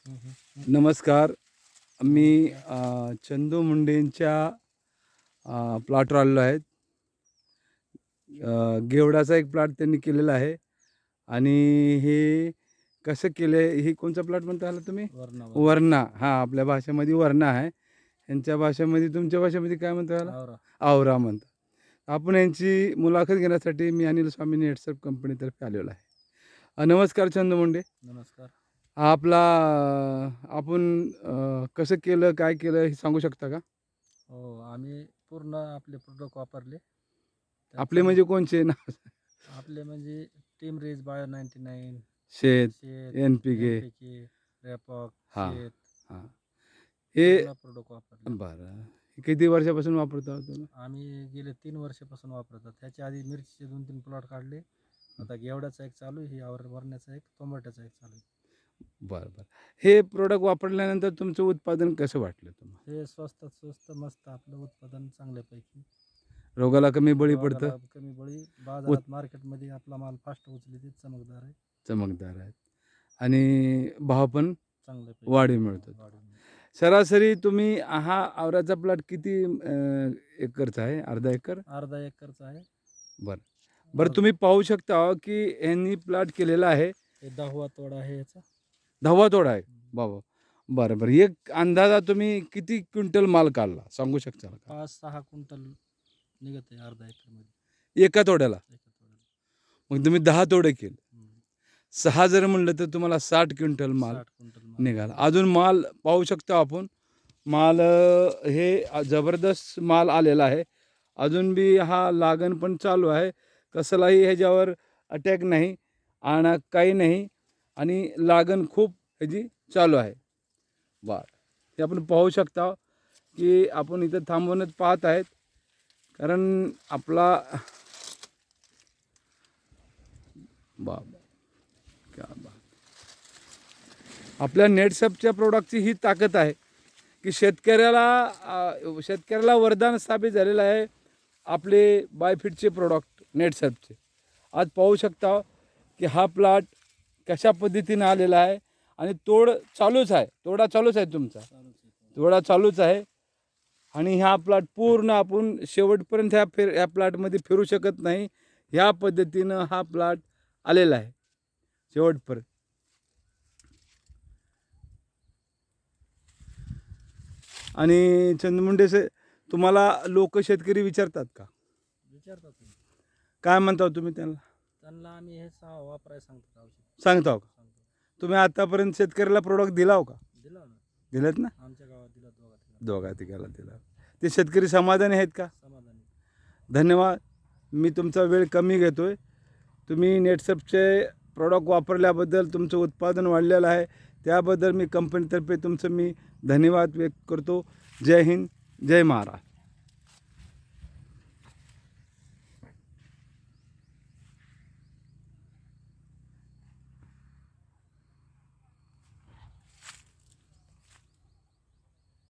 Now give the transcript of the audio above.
नमस्कार. मी चंदू मुंडेंच्या प्लॉटवर आलेलो आहे. गेवडाचा एक प्लॉट त्यांनी केलेला आहे आणि हे कसं केलं आहे, हे कोणचा प्लॉट म्हणता आला तुम्ही? वरणा. हां, आपल्या भाषेमध्ये वरणा आहे. यांच्या भाषेमध्ये, तुमच्या भाषेमध्ये काय म्हणता आला? आवरा म्हणतात. आपण यांची मुलाखत घेण्यासाठी मी अनिल स्वामी नेटसर्फ कंपनीतर्फे आलेलो आहे. नमस्कार चंदू मुंडे. नमस्कार. आपला आपण कसं केलं, काय केलं हे सांगू शकता का? हो, आम्ही पूर्ण आपले प्रोडक्ट वापरले. आपले म्हणजे कोणचे ना? आपले म्हणजे टीम रेज बायो 99, शेत, शेत, NPK. रॅपॉक, हां, शेत हां. हे प्रोडक्ट वापरले. बरं. हे किती वर्षापासून वापरता तुम्ही? आम्ही गेले 3 वर्षापासून वापरतात. त्याच्या आधी मिरचीचे 2-3 प्लॉट काढले. आता गेवड्याचा एक चालू आहे, वरण्याचा एक, टोमॅटोचा एक चालू आहे. बरं, बरं. हे प्रोडक्ट वापरल्यानंतर तुमचं उत्पादन कसं वाटलं तुम्हाला? हे स्वस्त मस्त आपलं उत्पादन चांगल्यापैकी. रोगाला कमी बळी पडतं? रोगाला कमी बळी. बाजारात मार्केटमध्ये आपला माल फास्ट उचलते, चमकदार आहे. चमकदार आहेत आणि भाव पण चांगल्यापैकी वाढीव मिळतो. सरासरी तुम्ही हा आवराचा प्लॉट किती एकरचा आहे? अर्धा एकर? अर्धा एकरचा आहे. बरं. बरं, तुम्ही पाहू शकता की यांनी प्लॉट केलेला आहे. हे 10वा तोडा आहे याचा. 10वा तोडा आहे बाबा. बरं बरं. एक अंदाजा तुम्ही किती क्विंटल माल काढला सांगू शकता का? 5-6 क्विंटल निघत आहे अर्धा एकरमध्ये. एका तोड्याला? एका तोड्याला. मग तुम्ही 10 तोडे केले. 6 जर म्हणलं तर तुम्हाला 60 क्विंटल माल 60 क्विंटल माल निघाला. अजून माल पाहू शकतो आपण. माल हे जबरदस्त माल आलेला आहे. अजून बी हा लागण पण चालू आहे. कसलाही ह्याच्यावर अटॅक नाही आणि काही नाही आणि लागण खूप ह्याची चालू आहे. बरं, हे आपण पाहू शकता की आपण इथं थांबवण्यात पाहत आहेत, कारण आपला बाबा क्या बात. आपल्या नेटसर्फच्या प्रोडक्टची ही ताकद आहे की शेतकऱ्याला वरदान स्थापित झालेलं आहे आपले बायोफिटचे प्रोडक्ट नेटसर्फचे. आज पाहू शकता की हा प्लॉट कशा पद्धतीने आलेला आहे आणि तोडा चालूच आहे तुमचा. तोडा चालूच आहे आणि हा प्लॉट पूर्ण आपण शेवटपर्यंत ह्या प्लॉटमध्ये फिरू शकत नाही. ह्या पद्धतीनं हा प्लॉट आलेला आहे शेवटपर्यंत. आणि चंदमुंडे से तुम्हाला लोक शेतकरी विचारतात का? विचारतात तुम्ही. काय म्हणता तुम्ही त्यांना? आम्ही हे वापरायला सांगतो औषध. सांगता का? तुम्ही आतापर्यंत शेतकऱ्याला प्रोडक्ट दिला हो का? दिला ना. दिलेत ना? आमच्या गावात दिला, दोघा तिघाला दिला. ते शेतकरी समाधानी आहेत का? समाधानी. धन्यवाद. मी तुमचा वेळ कमी घेतोय. तुम्ही नेटसर्फचे प्रोडक्ट वापरल्याबद्दल, तुमचं उत्पादन वाढलेलं आहे त्याबद्दल मी कंपनीतर्फे तुमचं धन्यवाद व्यक्त करतो. जय हिंद, जय महाराष्ट्र.